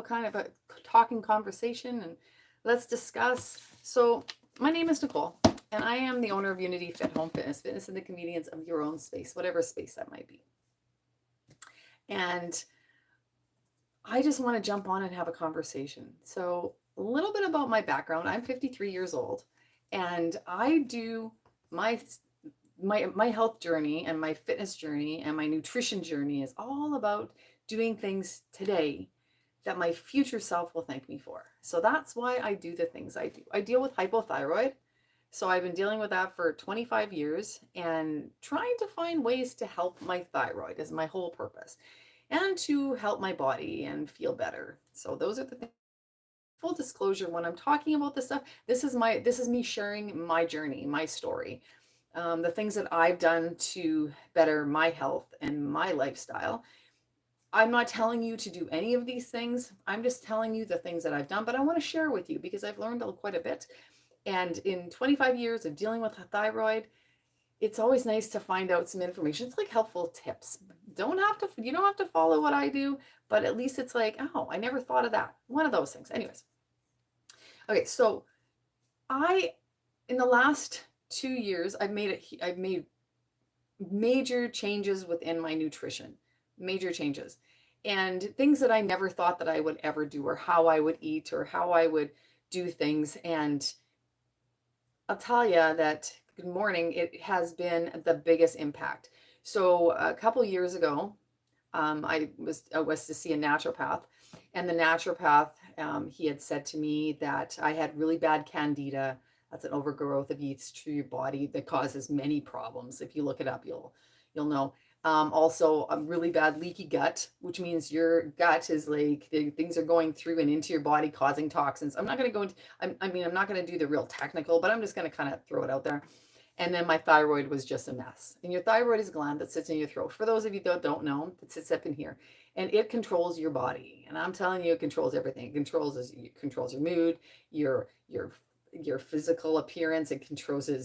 kind of a talking conversation and let's discuss. So my name is Nicole and I am the owner of UnityFit Home Fitness, fitness in the convenience of your own space, whatever space that might be. And I just want to jump on and have a conversation. So a little bit about my background. I'm 53 years old and I do my my health journey and my fitness journey and my nutrition journey is all about doing things today that my future self will thank me for. So that's why I do the things I do. I deal with hypothyroid. So I've been dealing with that for 25 years and trying to find ways to help my thyroid is my whole purpose and to help my body and feel better. So those are the things. Full disclosure, when I'm talking about this stuff, this is me sharing my journey, my story, the things that I've done to better my health and my lifestyle. I'm not telling you to do any of these things. I'm just telling you the things that I've done, but I want to share with you because I've learned quite a bit. And in 25 years of dealing with a thyroid, it's always nice to find out some information. It's like helpful tips. You don't have to follow what I do, but at least it's like, oh, I never thought of that. One of those things. Anyways. Okay, so in the last 2 years, I've made major changes within my nutrition, major changes, and things that I never thought that I would ever do, or how I would eat, or how I would do things. And I'll tell you that, good morning, it has been the biggest impact. So a couple years ago, I was to see a naturopath, and the naturopath, he had said to me that I had really bad candida. That's an overgrowth of yeast through your body that causes many problems. If you look it up, you'll know. Also, a really bad leaky gut, which means your gut is like things are going through and into your body, causing toxins. I'm not going to go into. I'm not going to do the real technical, but I'm just going to kind of throw it out there. And then my thyroid was just a mess. And your thyroid is a gland that sits in your throat. For those of you that don't know, it sits up in here. And it controls your body. And I'm telling you, it controls everything. It controls your mood, your physical appearance. It controls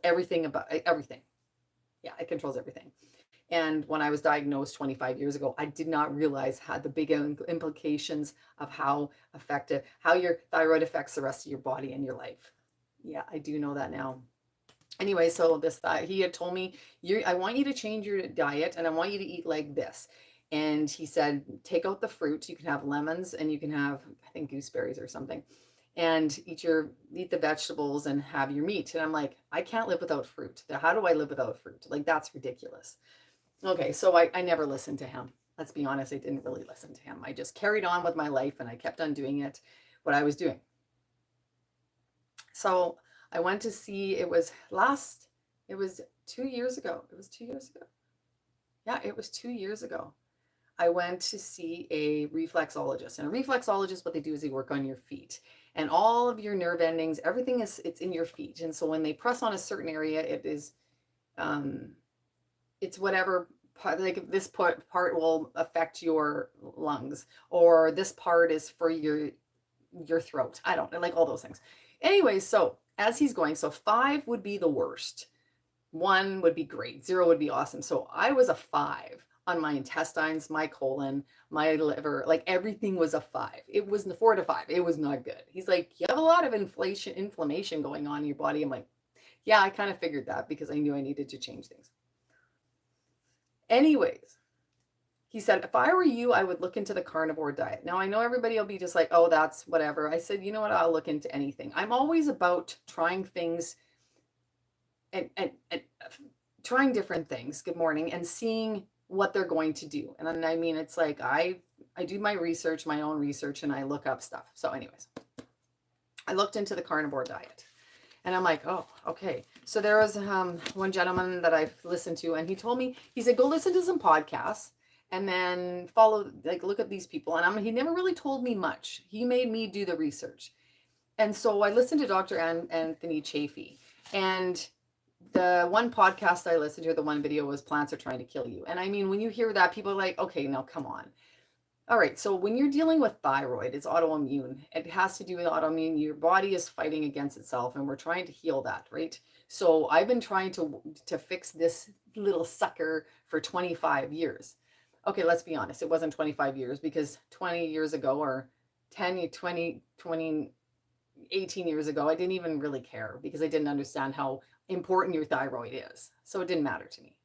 everything about everything. Yeah, it controls everything. And when I was diagnosed 25 years ago, I did not realize how the big implications of how your thyroid affects the rest of your body and your life. Yeah, I do know that now. Anyway, so he had told me, I want you to change your diet and I want you to eat like this. And he said, take out the fruit. You can have lemons and you can have, I think, gooseberries or something. And eat the vegetables and have your meat. And I'm like, I can't live without fruit. How do I live without fruit? Like, that's ridiculous. Okay, so I never listened to him. Let's be honest, I didn't really listen to him. I just carried on with my life and I kept on doing what I was doing. So I went to see, it was 2 years ago. It was 2 years ago. Yeah, it was 2 years ago. I went to see a reflexologist. And a reflexologist, what they do is they work on your feet. And all of your nerve endings, it's in your feet. And so when they press on a certain area, it's whatever part, like this part will affect your lungs, or this part is for your throat. I don't know, like all those things. Anyway, so as he's going, so 5 would be the worst. 1 would be great. 0 would be awesome. So I was a 5 on my intestines, my colon, my liver, like everything was a 5. It was 4 to 5. It was not good. He's like, you have a lot of inflammation going on in your body. I'm like, yeah, I kind of figured that because I knew I needed to change things. Anyways, he said, if I were you, I would look into the carnivore diet. Now, I know everybody will be just like, oh, that's whatever. I said, you know what? I'll look into anything. I'm always about trying things and trying different things. Good morning. And seeing what they're going to do. And I mean, it's like, I do my research, my own research, and I look up stuff. So anyways, I looked into the carnivore diet. And I'm like, oh, okay. So there was one gentleman that I've listened to, and he told me, he said, go listen to some podcasts and then look at these people. And he never really told me much. He made me do the research. And so I listened to Dr. Anthony Chaffee. And the one podcast I listened to, the one video was Plants Are Trying to Kill You. And I mean, when you hear that, people are like, okay, now come on. All right, so when you're dealing with thyroid, it's autoimmune. It has to do with autoimmune. Your body is fighting against itself, and we're trying to heal that, right? So I've been trying to fix this little sucker for 25 years. Okay, let's be honest. It wasn't 25 years because 20 years ago or 10, 20, 20, 18 years ago, I didn't even really care because I didn't understand how important your thyroid is. So it didn't matter to me.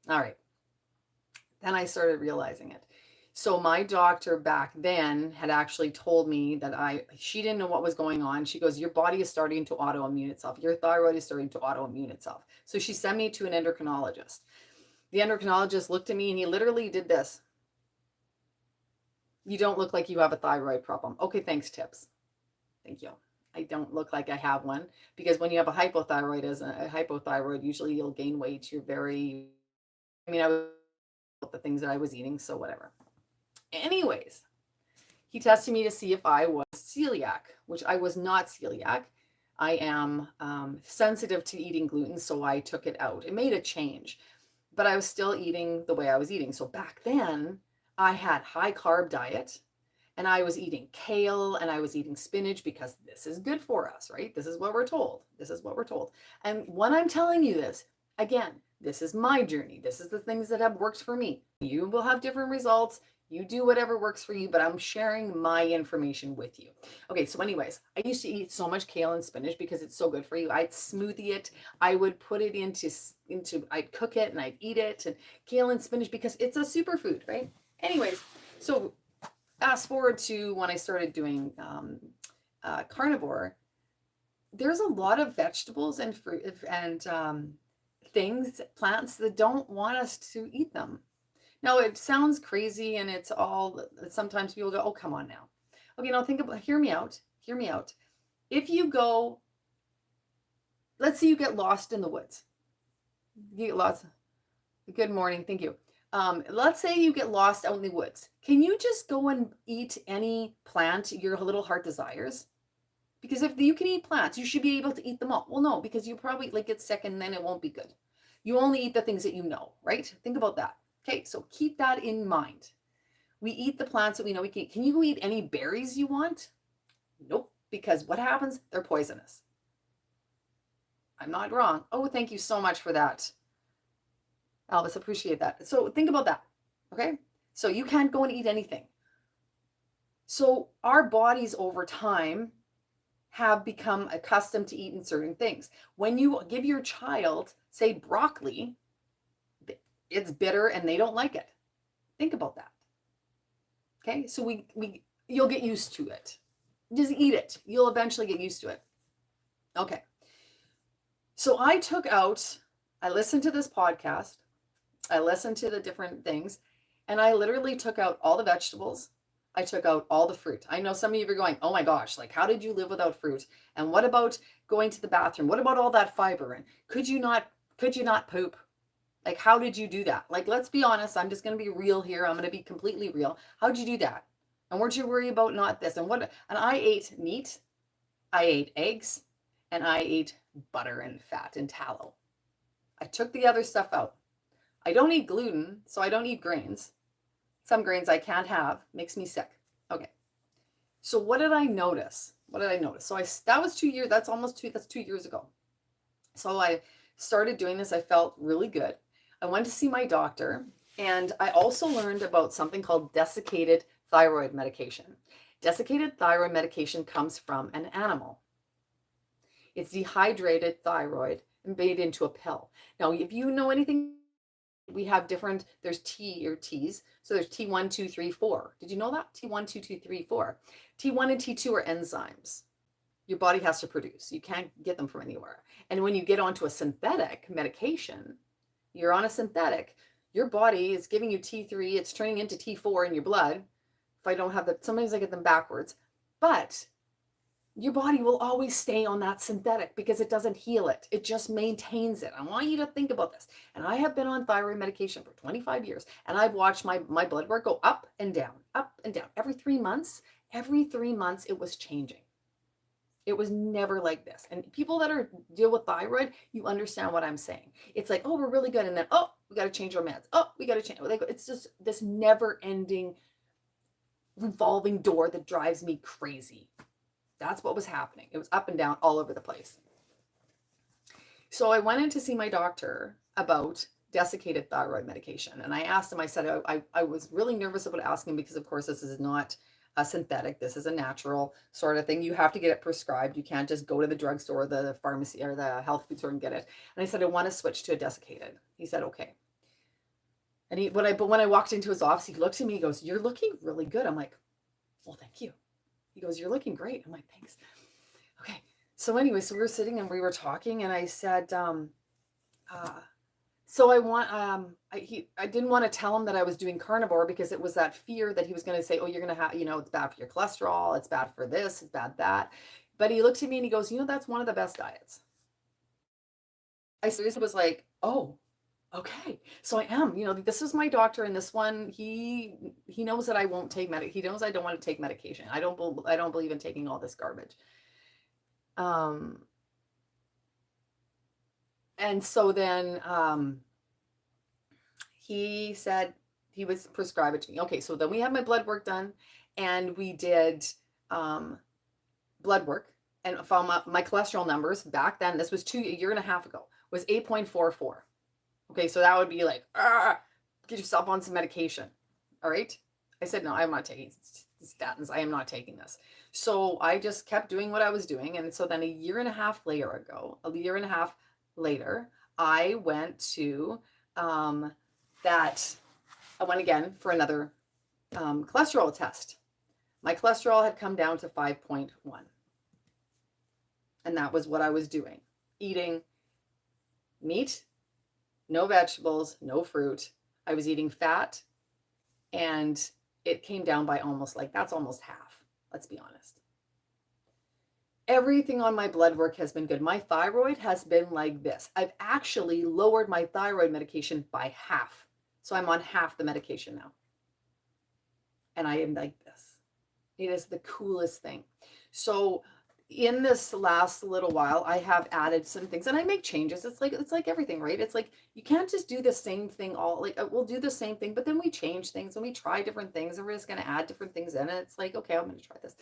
All right. Then I started realizing it. So my doctor back then had actually told me that she didn't know what was going on. She goes, your body is starting to autoimmune itself. Your thyroid is starting to autoimmune itself. So she sent me to an endocrinologist. The endocrinologist looked at me and he literally did this. You don't look like you have a thyroid problem. Okay, thanks, tips. Thank you. I don't look like I have one because when you have a hypothyroid, usually you'll gain weight. You're very, I mean, I was the things that I was eating, so whatever. Anyways, he tested me to see if I was celiac, which I was not celiac. I am sensitive to eating gluten, so I took it out. It made a change, but I was still eating the way I was eating. So back then, I had high carb diet and I was eating kale and I was eating spinach because this is good for us, right? This is what we're told. This is what we're told. And when I'm telling you this, again, this is my journey. This is the things that have worked for me. You will have different results. You do whatever works for you, but I'm sharing my information with you. Okay, so anyways, I used to eat so much kale and spinach because it's so good for you. I'd smoothie it. I would put it into I'd cook it and I'd eat it, and kale and spinach because it's a superfood, right? Anyways, so fast forward to when I started doing carnivore, there's a lot of vegetables and fruit and things, plants that don't want us to eat them. Now, it sounds crazy and it's all, sometimes people go, oh, come on now. Okay, now think about, hear me out. Hear me out. If you go, let's say you get lost in the woods. You get lost. Good morning. Thank you. Let's say you get lost out in the woods. Can you just go and eat any plant your little heart desires? Because if you can eat plants, you should be able to eat them all. Well, no, because you probably like get sick and then it won't be good. You only eat the things that you know, right? Think about that. Okay, so keep that in mind. We eat the plants that we know we can eat. Can you go eat any berries you want? Nope, because what happens? They're poisonous. I'm not wrong. Oh, thank you so much for that, Elvis. Appreciate that. So think about that. Okay, so you can't go and eat anything. So our bodies over time have become accustomed to eating certain things. When you give your child, say, broccoli, it's bitter and they don't like it. Think about that. Okay, so you'll get used to it. Just eat it. You'll eventually get used to it. Okay. So I listened to this podcast, I listened to the different things, and I literally took out all the vegetables. I took out all the fruit. I know some of you are going, oh my gosh, like how did you live without fruit? And what about going to the bathroom? What about all that fiber? And could you not poop? Like, how did you do that? Like, let's be honest. I'm just going to be real here. I'm going to be completely real. How'd you do that? And weren't you worried about not this? And I ate meat, I ate eggs, and I ate butter and fat and tallow. I took the other stuff out. I don't eat gluten, so I don't eat grains. Some grains I can't have, makes me sick. Okay. So what did I notice? So that was 2 years, that's 2 years ago. So I started doing this. I felt really good. I went to see my doctor, and I also learned about something called desiccated thyroid medication. Desiccated thyroid medication comes from an animal. It's dehydrated thyroid and made into a pill. Now, if you know anything, we have there's T or T's. So there's T1, 2, 3, 4. Did you know that? T1, 2, 2, 3, 4. T1 and T2 are enzymes your body has to produce. You can't get them from anywhere. And when you get onto a synthetic medication, you're on a synthetic, your body is giving you T3, it's turning into T4 in your blood. If I don't have that, sometimes I get them backwards. But your body will always stay on that synthetic because it doesn't heal it. It just maintains it. I want you to think about this. And I have been on thyroid medication for 25 years, and I've watched my blood work go up and down, up and down. Every 3 months, it was changing. It was never like this. And people that deal with thyroid, you understand what I'm saying. It's like, oh, we're really good. And then, oh, we got to change our meds. Oh, we got to change. It's just this never ending revolving door that drives me crazy. That's what was happening. It was up and down all over the place. So I went in to see my doctor about desiccated thyroid medication. And I asked him, I said, I was really nervous about asking because, of course, this is not a synthetic. This is a natural sort of thing. You have to get it prescribed. You can't just go to the drugstore or the pharmacy or the health food store and get it. And I said, I want to switch to a desiccated. He said, okay. And but when I walked into his office, he looked at me, he goes, you're looking really good. I'm like, well, thank you. He goes, you're looking great. I'm like, thanks. Okay. So anyway, so we were sitting and we were talking, and I said, so I didn't want to tell him that I was doing carnivore because it was that fear that he was going to say, oh, you're going to have, it's bad for your cholesterol. It's bad for this, it's bad that. But he looked at me and he goes, that's one of the best diets. I seriously was like, oh, okay. So I am, this is my doctor, and this one, he knows that I won't take he knows I don't want to take medication. I don't believe in taking all this garbage. And so then he said he was prescribed it to me. Okay, so then we had my blood work done, and we did blood work, and found my cholesterol numbers back then. This was a year and a half ago. Was 8.44. Okay, so that would be like, get yourself on some medication. All right. I said, no, I'm not taking statins. I am not taking this. So I just kept doing what I was doing. And so then a year and a half later, I went to I went again for another cholesterol test. My cholesterol had come down to 5.1. And that was what I was doing. Eating meat, no vegetables, no fruit. I was eating fat, and it came down by that's almost half. Let's be honest. Everything on my blood work has been good. My thyroid has been like this. I've actually lowered my thyroid medication by half. So I'm on half the medication now. And I am like this. It is the coolest thing. So in this last little while, I have added some things, and I make changes. It's like everything, right? It's like you can't just do the same thing we'll do the same thing, but then we change things and we try different things, and we're just going to add different things in it. It's like, okay, I'm going to try this.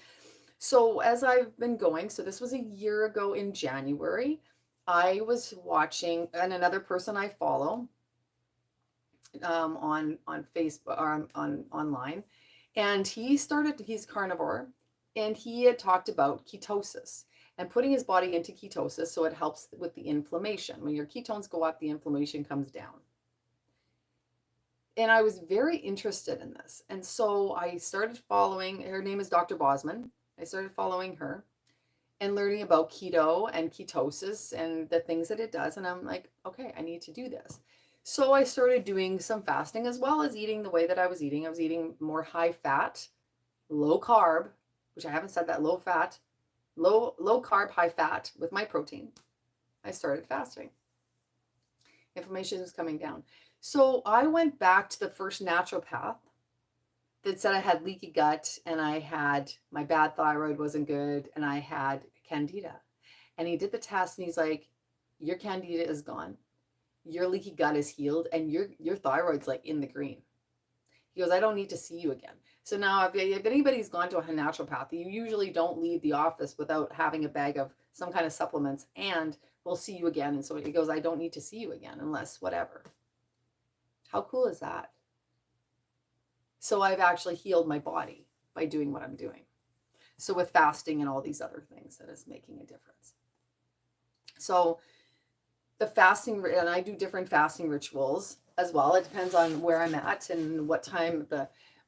So as I've been going, so this was a year ago in January, I was watching, and another person I follow on Facebook or on online, and he's carnivore. And he had talked about ketosis and putting his body into ketosis so it helps with the inflammation. When your ketones go up, the inflammation comes down. And I was very interested in this. And so I started following, her name is Dr. Bosman. I started following her and learning about keto and ketosis and the things that it does. And I'm like, okay, I need to do this. So I started doing some fasting as well as eating the way that I was eating. I was eating more high fat, low carb, which I haven't said that, low carb, high fat with my protein. I started fasting. Inflammation was coming down. So I went back to the first naturopath that said I had leaky gut, and I had my bad thyroid wasn't good, and I had candida. And he did the test, and he's like, your candida is gone. Your leaky gut is healed, and your thyroid's like in the green. He goes, I don't need to see you again. So now if anybody's gone to a naturopath, you usually don't leave the office without having a bag of some kind of supplements, and we'll see you again. And so he goes, I don't need to see you again unless whatever. How cool is that? So I've actually healed my body by doing what I'm doing. So with fasting and all these other things, that is making a difference. So the fasting, and I do different fasting rituals as well. It depends on where I'm at and what time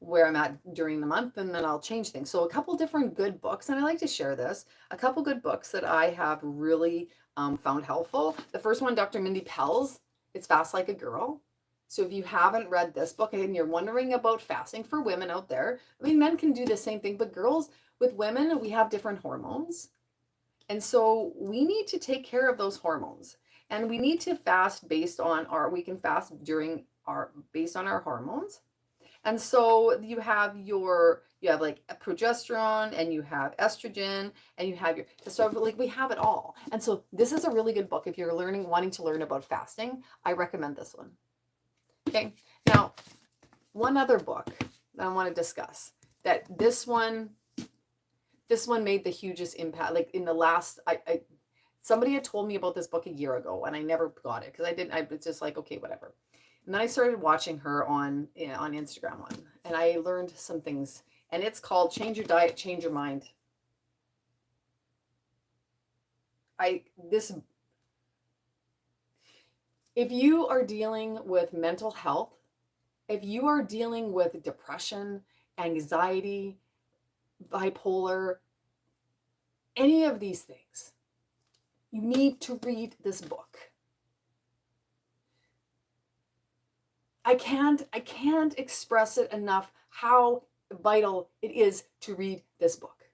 where I'm at during the month, and then I'll change things. So a couple different good books, and I like to share this, a couple good books that I have really found helpful. The first one, Dr. Mindy Pell's, It's Fast Like a Girl. So if you haven't read this book and you're wondering about fasting for women out there, I mean, men can do the same thing, but girls, with women, we have different hormones. And so we need to take care of those hormones. And we need to fast based on we can fast based on our hormones. And so you have like a progesterone, and you have estrogen, and you have we have it all. And so this is a really good book if you're wanting to learn about fasting. I recommend this one. Okay. Now, one other book that I want to discuss, that this one made the hugest impact. Like in the last, somebody had told me about this book a year ago, and I never got it because I was just like, okay, whatever. And then I started watching her on Instagram and I learned some things. And it's called Change Your Diet, Change Your Mind. This if you are dealing with mental health, if you are dealing with depression, anxiety, bipolar, any of these things, you need to read this book. I can't express it enough how vital it is to read this book.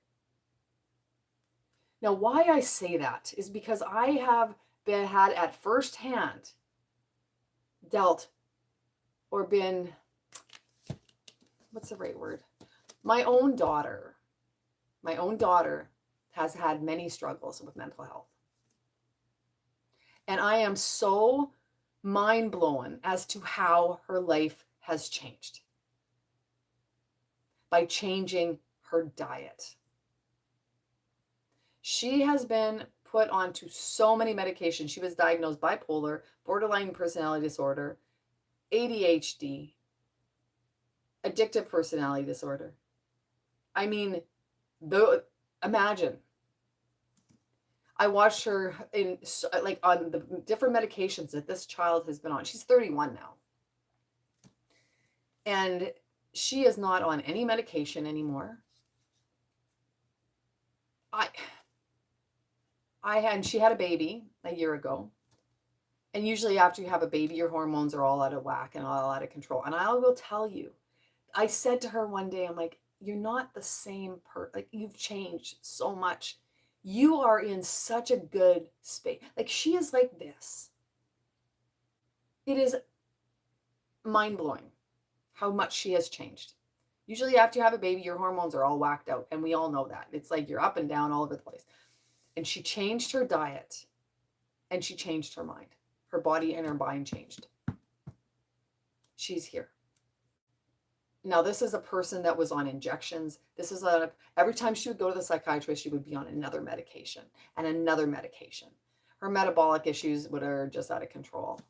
Now, why I say that is because I have had at first hand dealt or been, what's the right word? My own daughter has had many struggles with mental health. And I am so mind blown as to how her life has changed by changing her diet. She has been put onto so many medications. She was diagnosed bipolar, borderline personality disorder, ADHD, addictive personality disorder. I mean, imagine. I watched her on the different medications that this child has been on. She's 31 now. And she is not on any medication anymore. She had a baby a year ago. And usually after you have a baby, your hormones are all out of whack and all out of control. And I will tell you, I said to her one day, I'm like, you're not the same like you've changed so much. You are in such a good space. Like she is like this. It is mind-blowing how much she has changed. Usually after you have a baby, your hormones are all whacked out. And we all know that. It's like you're up and down all over the place. And she changed her diet and she changed her mind. Her body and her mind changed. She's here. Now, this is a person that was on injections. Every time she would go to the psychiatrist, she would be on another medication and another medication. Her metabolic issues are just out of control.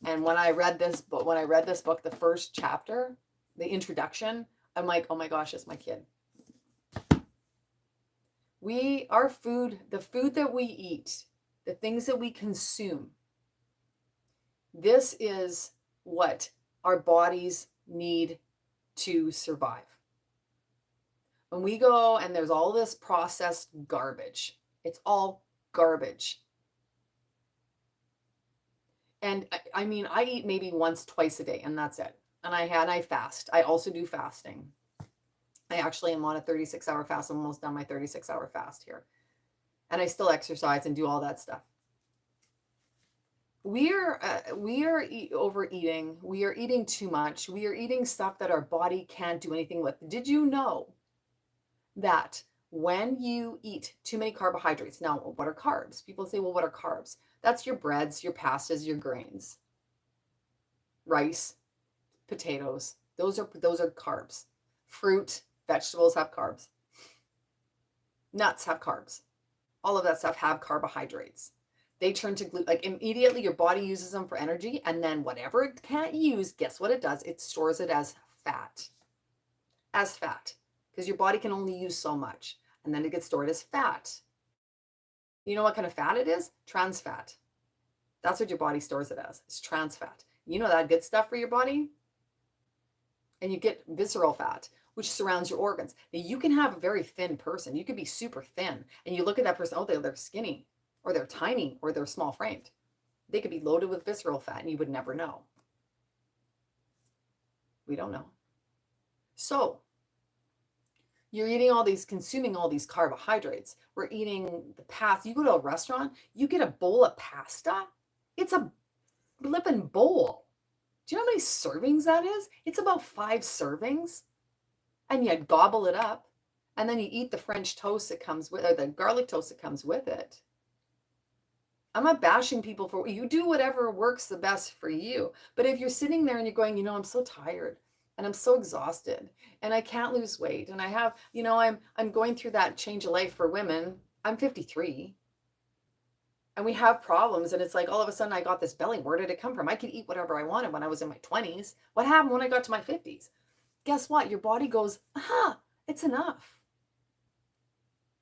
And when I read this book, the first chapter, the introduction, I'm like, oh my gosh, it's my kid. The food that we eat, the things that we consume, this is what our bodies need to survive. When we go and there's all this processed garbage, it's all garbage. And I mean, I eat maybe once, twice a day, and that's it. And I fast. I also do fasting. I actually am on a 36-hour fast. I'm almost done my 36-hour fast here. And I still exercise and do all that stuff. We are overeating. We are eating too much. We are eating stuff that our body can't do anything with. Did you know that when you eat too many carbohydrates, now what are carbs? People say, well, what are carbs? That's your breads, your pastas, your grains, rice, potatoes. Those are carbs. Fruit, vegetables have carbs. Nuts have carbs. All of that stuff have carbohydrates. They turn to gluten, like immediately your body uses them for energy, and then whatever it can't use, guess what it does? It stores it as fat. As fat. Because your body can only use so much. And then it gets stored as fat. You know what kind of fat it is? Trans fat. That's what your body stores it as. It's trans fat. You know that good stuff for your body? And you get visceral fat, which surrounds your organs. Now, you can have a very thin person. You could be super thin. And you look at that person, oh, they're skinny, or they're tiny, or they're small framed. They could be loaded with visceral fat, and you would never know. We don't know. So, you're consuming all these carbohydrates. We're eating the pasta. You go to a restaurant, you get a bowl of pasta. It's a flippin' bowl. Do you know how many servings that is? It's about 5 servings. And you gobble it up. And then you eat the French toast that comes with, or the garlic toast that comes with it. I'm not bashing people for, you do whatever works the best for you. But if you're sitting there and you're going, I'm so tired and I'm so exhausted and I can't lose weight. And I have, I'm going through that change of life for women. I'm 53. And we have problems, and it's like all of a sudden I got this belly. Where did it come from? I could eat whatever I wanted when I was in my 20s. What happened when I got to my 50s? Guess what? Your body goes, it's enough.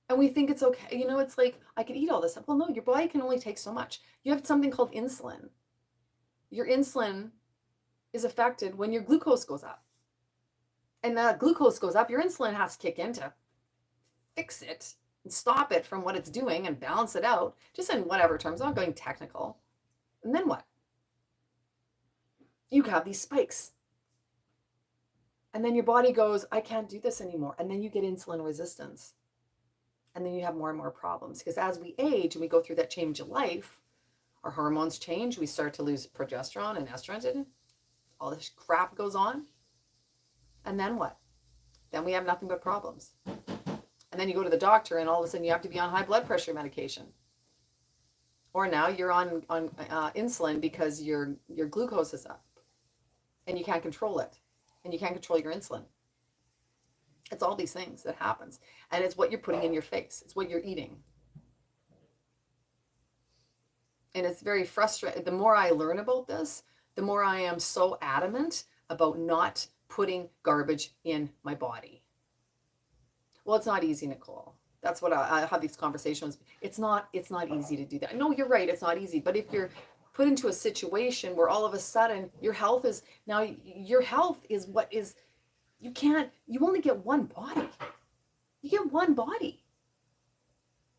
And we think it's okay. You know, it's like, I could eat all this stuff. Well, no, your body can only take so much. You have something called insulin. Your insulin is affected when your glucose goes up. And that glucose goes up, your insulin has to kick in to fix it and stop it from what it's doing and balance it out, just in whatever terms. I'm not going technical. And then what? You have these spikes. And then your body goes, I can't do this anymore. And then you get insulin resistance. And then you have more and more problems. Because as we age and we go through that change of life, our hormones change. We start to lose progesterone and estrogen. All this crap goes on. And then what? Then we have nothing but problems. And then you go to the doctor and all of a sudden you have to be on high blood pressure medication. Or now you're on insulin because your glucose is up. And you can't control it. And you can't control your insulin. It's all these things that happens. And it's what you're putting in your face. It's what you're eating. And it's very frustrating. The more I learn about this, the more I am so adamant about not putting garbage in my body. Well, it's not easy, Nicole. That's what I have these conversations. It's not easy to do that. No, you're right. It's not easy. But if you're put into a situation where all of a sudden your health is what is, you only get one body. You get one body.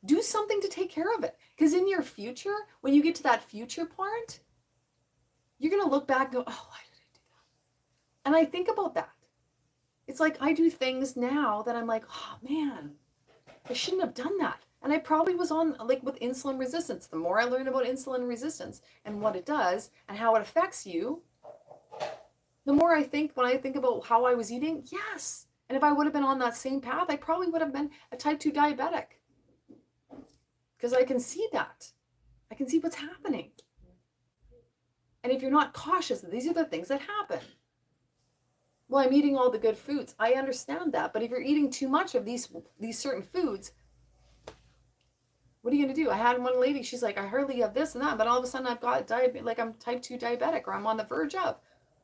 Do something to take care of it. Because in your future, when you get to that future part, you're going to look back and go, oh, why did I do that? And I think about that. It's like I do things now that I'm like, oh man, I shouldn't have done that. And I probably was on like with insulin resistance. The more I learn about insulin resistance and what it does and how it affects you, the more I think when I think about how I was eating, yes. And if I would have been on that same path, I probably would have been a type 2 diabetic. Because I can see that. I can see what's happening. And if you're not cautious, these are the things that happen. Well, I'm eating all the good foods. I understand that. But if you're eating too much of these certain foods, what are you going to do? I had one lady, she's like, I hardly have this and that, but all of a sudden I've got diabetes, like I'm type 2 diabetic, or I'm on the verge of.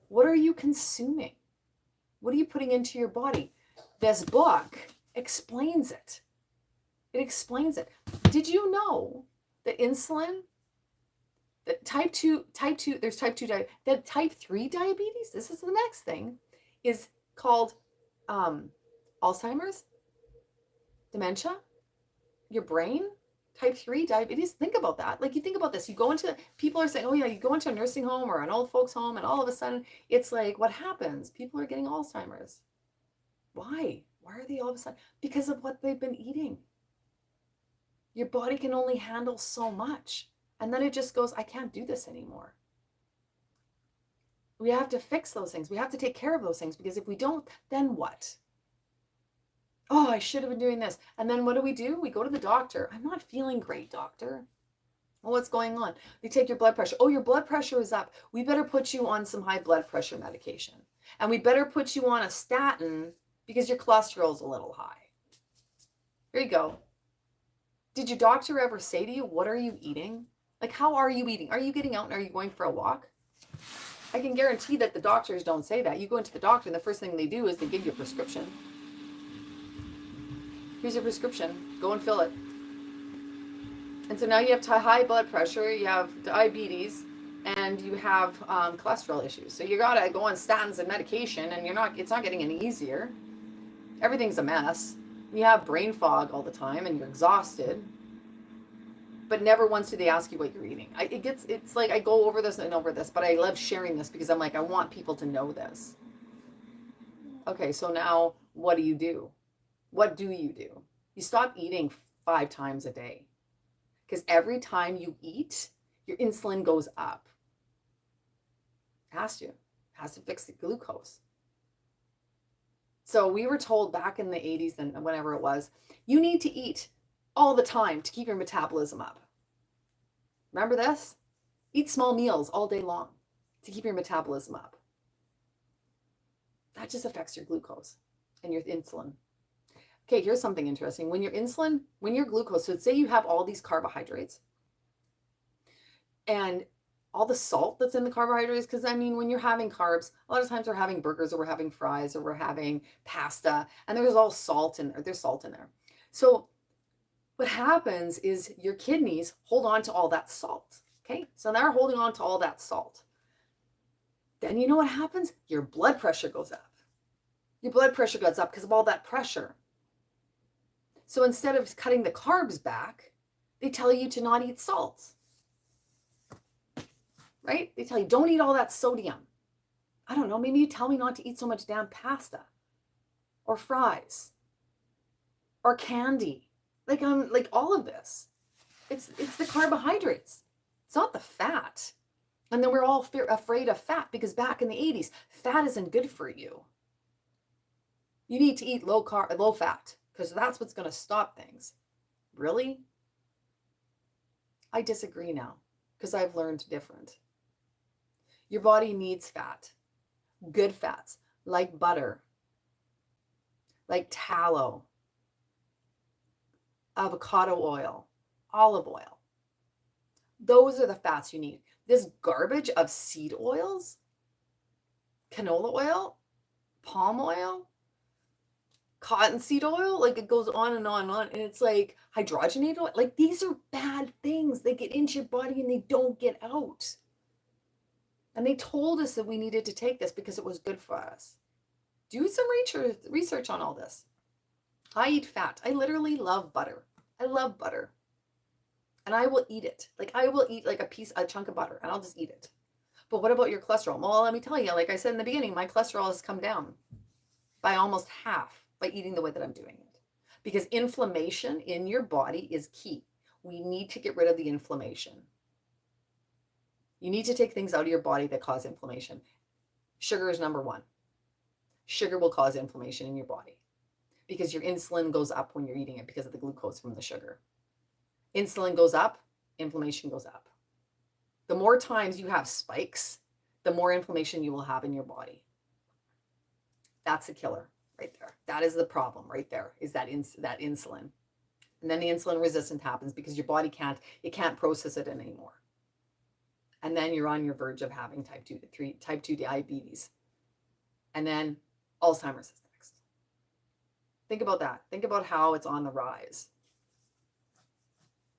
What are you consuming? What are you putting into your body? This book explains it. It explains it. Did you know that insulin, that type 2, there's type 2 diabetes, that type 3 diabetes, this is the next thing, is called Alzheimer's, dementia, your brain, type 3 diabetes. Think about that. Like you think about this, you go into, people are saying, oh yeah, you go into a nursing home or an old folks home and all of a sudden it's like, what happens? People are getting Alzheimer's. Why? Why are they all of a sudden? Because of what they've been eating. Your body can only handle so much. And then it just goes, I can't do this anymore. We have to fix those things. We have to take care of those things, because if we don't, then what? Oh, I should have been doing this. And then what do? We go to the doctor. I'm not feeling great, doctor. Well, what's going on? They take your blood pressure. Oh, your blood pressure is up. We better put you on some high blood pressure medication. And we better put you on a statin because your cholesterol is a little high. Here you go. Did your doctor ever say to you, what are you eating? Like, how are you eating? Are you getting out and are you going for a walk? I can guarantee that the doctors don't say that. You go into the doctor and the first thing they do is they give you a prescription. Here's your prescription. Go and fill it. And so now you have high blood pressure, you have diabetes, and you have cholesterol issues. So you gotta go on statins and medication, and it's not getting any easier. Everything's a mess. You have brain fog all the time, and you're exhausted. But never once do they ask you what you're eating. It's like I go over this and over this, but I love sharing this because I'm like, I want people to know this. Okay, so now what do you do? What do you do? You stop eating 5 times a day. Because every time you eat, your insulin goes up. It has to. It has to fix the glucose. So we were told back in the 80s and whenever it was, you need to eat all the time to keep your metabolism up. Remember this? Eat small meals all day long to keep your metabolism up. That just affects your glucose and your insulin. Okay, here's something interesting. When your glucose, so say you have all these carbohydrates, And all the salt that's in the carbohydrates, because I mean, when you're having carbs, a lot of times we're having burgers or we're having fries or we're having pasta, and there's all salt in there. There's salt in there. So what happens is your kidneys hold on to all that salt. Okay. So they're holding on to all that salt. Then you know what happens? Your blood pressure goes up. Your blood pressure goes up because of all that pressure. So instead of cutting the carbs back, they tell you to not eat salt. Right? They tell you, don't eat all that sodium. I don't know, maybe you tell me not to eat so much damn pasta or fries or candy. Like all of this. It's the carbohydrates. It's not the fat. And then we're all afraid of fat because back in the 80s, fat isn't good for you. You need to eat low fat because that's what's going to stop things. Really? I disagree now because I've learned different. Your body needs fat, good fats, like butter, like tallow, avocado oil, olive oil. Those are the fats you need. This garbage of seed oils, canola oil, palm oil, cottonseed oil, like it goes on and on and on. And it's like hydrogenated oil. Like these are bad things. They get into your body and they don't get out. And they told us that we needed to take this because it was good for us. Do some research on all this. I eat fat. I literally love butter. I love butter. And I will eat it. Like I will eat like a chunk of butter and I'll just eat it. But what about your cholesterol? Well, let me tell you, like I said in the beginning, my cholesterol has come down by almost half by eating the way that I'm doing it. Because inflammation in your body is key. We need to get rid of the inflammation. You need to take things out of your body that cause inflammation. Sugar is number one. Sugar will cause inflammation in your body because your insulin goes up when you're eating it because of the glucose from the sugar. Insulin goes up, inflammation goes up. The more times you have spikes, the more inflammation you will have in your body. That's a killer right there. That is the problem right there, is that insulin. And then the insulin resistance happens because your body can't process it anymore. And then you're on your verge of having type 2 diabetes. And then Alzheimer's is next. Think about that. Think about how it's on the rise.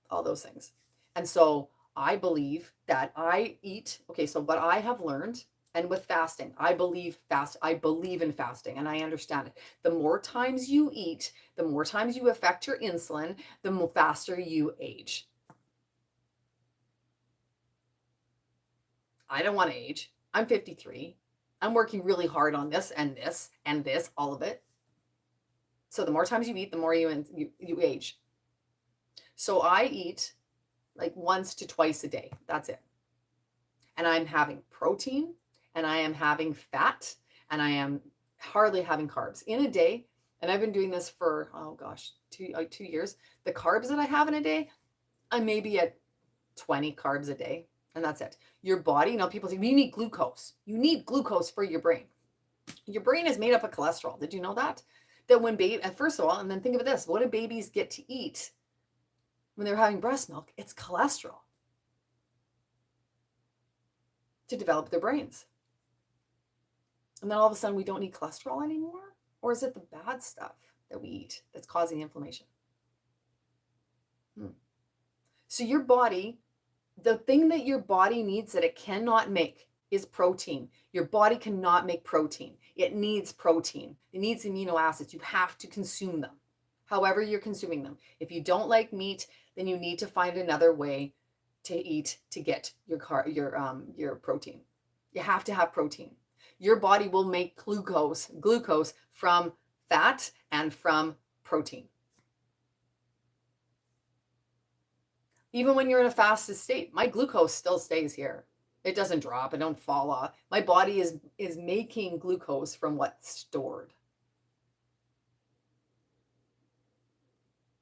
All those things. And so I believe that so what I have learned, and with fasting, I believe in fasting and I understand it. The more times you eat, the more times you affect your insulin, the more faster you age. I don't want to age. I'm 53. I'm working really hard on this and this and this, all of it. So the more times you eat, the more you age. So I eat like once to twice a day. That's it. And I'm having protein and I am having fat and I am hardly having carbs in a day. And I've been doing this for, 2 years. The carbs that I have in a day, I may be at 20 carbs a day. And that's it. Your body, people say, you need glucose. You need glucose for your brain. Your brain is made up of cholesterol. Did you know that? That when first of all, and then think of this, what do babies get to eat when they're having breast milk? It's cholesterol to develop their brains. And then all of a sudden we don't need cholesterol anymore? Or is it the bad stuff that we eat that's causing inflammation? So your body, the thing that your body needs that it cannot make is protein. Your body cannot make protein. It needs protein. It needs amino acids. You have to consume them, however you're consuming them. If you don't like meat, then you need to find another way to eat to get your protein. You have to have protein. Your body will make glucose from fat and from protein. Even when you're in a fasted state, my glucose still stays here. It doesn't drop. It don't fall off. My body is making glucose from what's stored.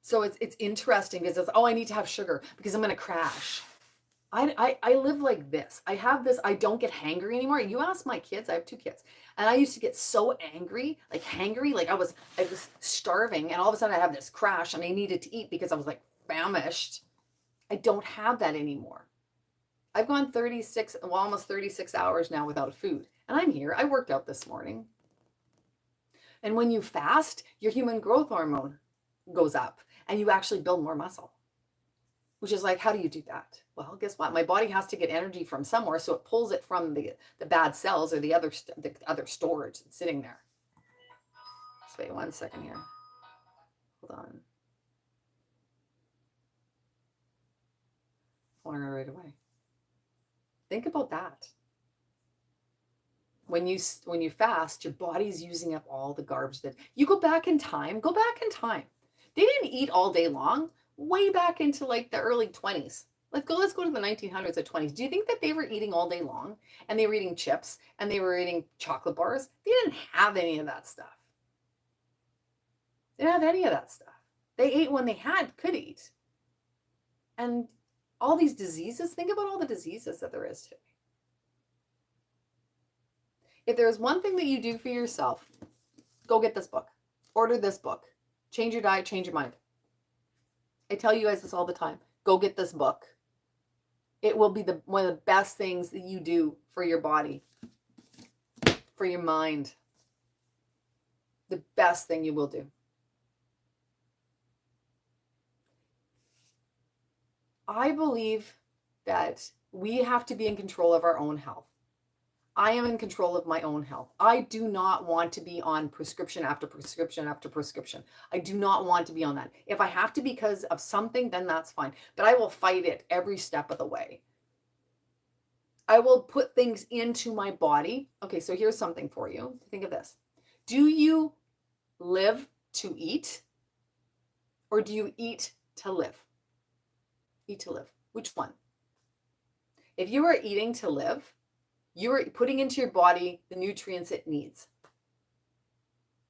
So it's interesting because it's, I need to have sugar because I'm going to crash. I live like this. I have this, I don't get hangry anymore. You ask my kids, I have 2 kids, and I used to get so angry, like hangry, like I was starving, and all of a sudden I have this crash and I needed to eat because I was like famished. I don't have that anymore. I've gone 36, well, almost 36 hours now without food. And I'm here. I worked out this morning. And when you fast, your human growth hormone goes up and you actually build more muscle. Which is like, how do you do that? Well, guess what? My body has to get energy from somewhere, so it pulls it from the bad cells or the other storage that's sitting there. Just wait 1 second here. Hold on. Phone her right away. Think about that. When you fast, your body's using up all the garbage that you go back in time. Go back in time. They didn't eat all day long. Way back into like the early 20s. Let's go to the 1900s or 20s. Do you think that they were eating all day long and they were eating chips and they were eating chocolate bars? They didn't have any of that stuff. They didn't have any of that stuff. They ate when they could eat. And all these diseases, think about all the diseases that there is today. If there's one thing that you do for yourself, go get this book. Order this book. Change your diet, change your mind. I tell you guys this all the time. Go get this book. It will be one of the best things that you do for your body, for your mind. The best thing you will do. I believe that we have to be in control of our own health. I am in control of my own health. I do not want to be on prescription after prescription after prescription. I do not want to be on that. If I have to because of something, then that's fine. But I will fight it every step of the way. I will put things into my body. Okay, so here's something for you. Think of this. Do you live to eat? Or do you eat to live? Eat to live. Which one? If you are eating to live, you are putting into your body the nutrients it needs.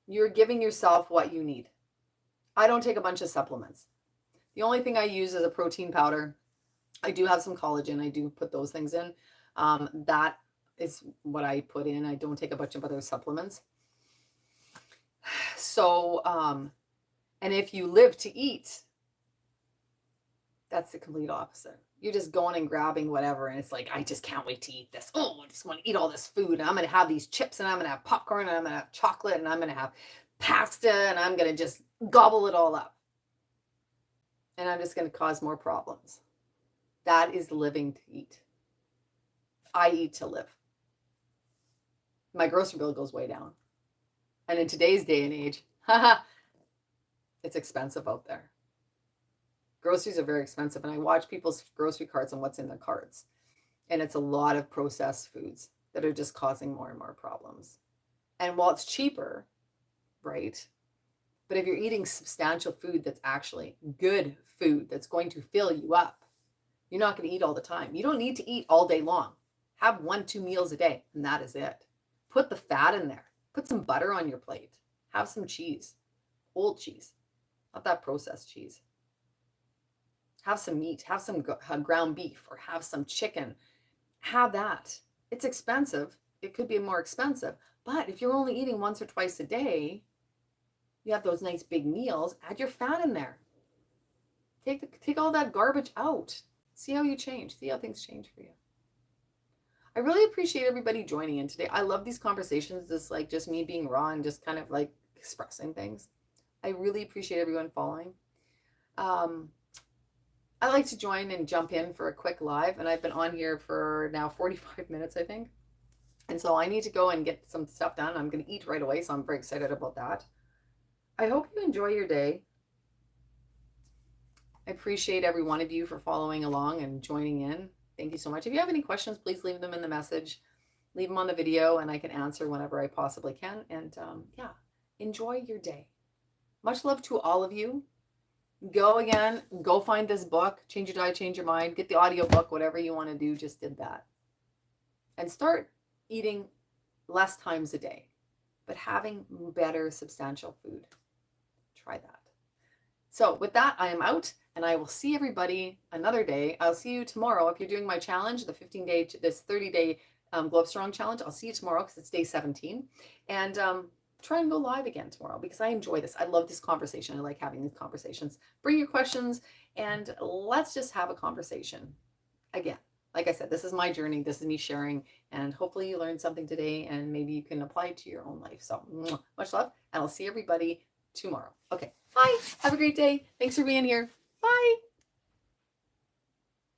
You're giving yourself what you need. I don't take a bunch of supplements. The only thing I use is a protein powder. I do have some collagen. I do put those things in. That is what I put in. I don't take a bunch of other supplements. So, and if you live to eat, that's the complete opposite. You're just going and grabbing whatever. And it's like, I just can't wait to eat this. Oh, I just want to eat all this food. And I'm going to have these chips and I'm going to have popcorn and I'm going to have chocolate and I'm going to have pasta and I'm going to just gobble it all up. And I'm just going to cause more problems. That is living to eat. I eat to live. My grocery bill goes way down. And in today's day and age, it's expensive out there. Groceries are very expensive, and I watch people's grocery carts and what's in their carts. And it's a lot of processed foods that are just causing more and more problems. And while it's cheaper, right? But if you're eating substantial food that's actually good food that's going to fill you up, you're not going to eat all the time. You don't need to eat all day long. Have 1-2 meals a day, and that is it. Put the fat in there. Put some butter on your plate. Have some cheese. Old cheese. Not that processed cheese. Have some meat, have some ground beef, or have some chicken. Have that. It's expensive. It could be more expensive. But if you're only eating once or twice a day, you have those nice big meals, add your fat in there. Take all that garbage out. See how you change. See how things change for you. I really appreciate everybody joining in today. I love these conversations, this like just me being raw and just kind of like expressing things. I really appreciate everyone following. I like to join and jump in for a quick live, and I've been on here for now 45 minutes, I think. And so I need to go and get some stuff done. I'm going to eat right away, so I'm very excited about that. I hope you enjoy your day. I appreciate every one of you for following along and joining in. Thank you so much. If you have any questions, please leave them in the message. Leave them on the video, and I can answer whenever I possibly can. And yeah, enjoy your day. Much love to all of you. Go find this book, Change Your Diet, Change Your Mind, get the audio book, whatever you want to do, just did that. And start eating less times a day, but having better substantial food. Try that. So with that, I am out, and I will see everybody another day. I'll see you tomorrow. If you're doing my challenge, the 15-day, this 30-day Glow Up Strong challenge, I'll see you tomorrow because it's day 17. And try and go live again tomorrow because I enjoy this. I love this conversation. I like having these conversations. Bring your questions and let's just have a conversation again like I said, this is my journey. This is me sharing. And hopefully you learned something today and maybe you can apply it to your own life. So much love. And I'll see everybody tomorrow. Okay. Bye. Have a great day. Thanks for being here. Bye.